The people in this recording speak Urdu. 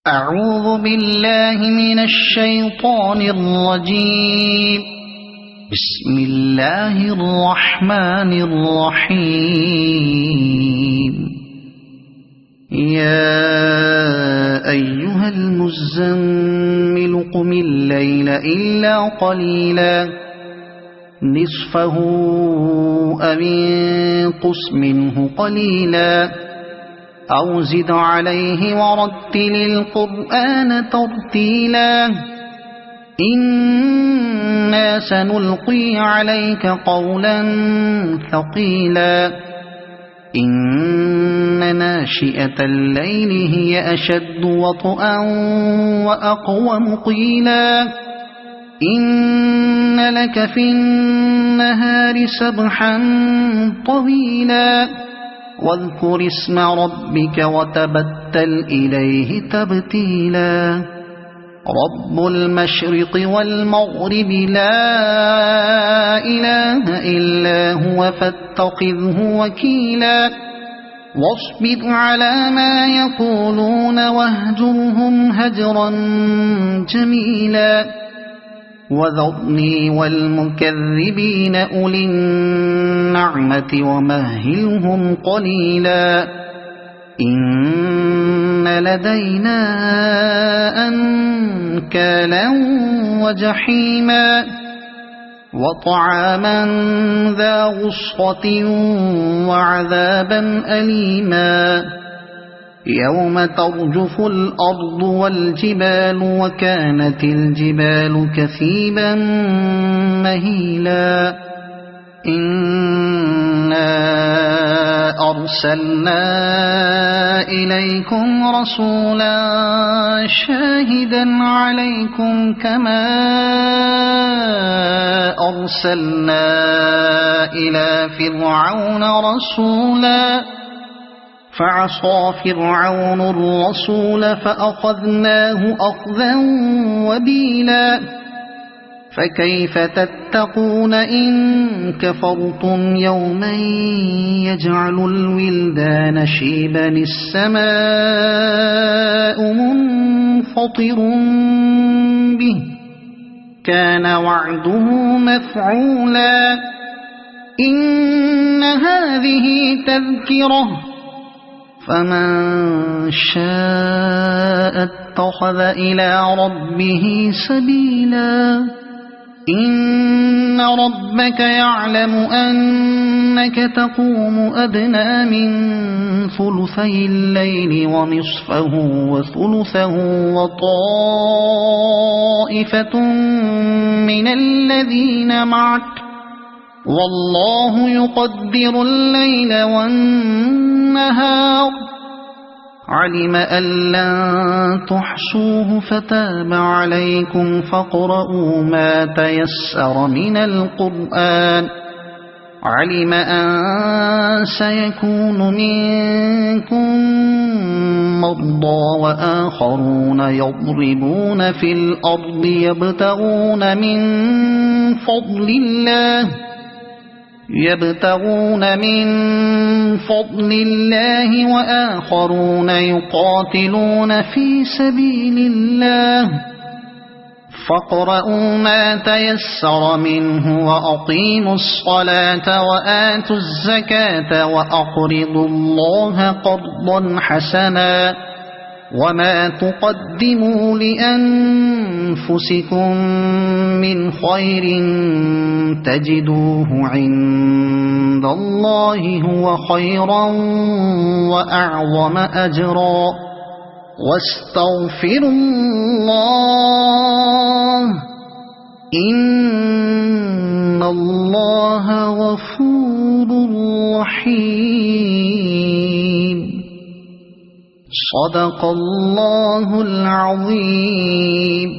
أعوذ بالله من الشيطان الرجيم. بسم الله الرحمن الرحيم. يا أيها المزمل قم الليل إلا قليلا نصفه أو انقص منه قليلا أو زد عليه ورتل القرآن ترتيلا إنا سنلقي عليك قولا ثقيلا إن ناشئة الليل هي أشد وطئا وأقوم قيلا إن لك في النهار سبحا طويلا واذكر اسم ربك وتبتل إليه تبتيلا رب المشرق والمغرب لا إله إلا هو فاتخذه وكيلا واصبر على ما يقولون واهجرهم هجرا جميلا وذرني والمكذبين أولي النعمة ومهلهم قليلا إن لدينا أنكالا وجحيما وطعاما ذا غصة وعذابا أليما يوم ترجف الأرض والجبال وكانت الجبال كثيبا مهيلا إنا أرسلنا إليكم رسولا شاهدا عليكم كما أرسلنا إلى فرعون رسولا فعصى فرعون الرسول فأخذناه أخذا وبيلا فكيف تتقون إن كفرتم يوما يجعل الولدان شيبا السماء منفطر به كان وعده مفعولا إن هذه تذكرة فمن شاء اتخذ إلى ربه سبيلا إن ربك يعلم أنك تقوم أدنى من ثلثي الليل ونصفه وثلثه وطائفة من الذين معك والله يقدر الليل والنهار علم أن لن تحصوه فتاب عليكم فاقرؤوا ما تيسر من القرآن علم أن سيكون منكم مرضى وآخرون يضربون في الأرض يبتغون من فضل الله وآخرون يقاتلون في سبيل الله فاقرؤوا ما تيسر منه وأقيموا الصلاة وآتوا الزكاة وأقرضوا الله قرضا حسنا وما تقدموا لأنفسكم من خير تجدوه عند الله هو خيرا وأعظم أجرا واستغفروا الله إن الله غفور رحيم صدق الله العظيم.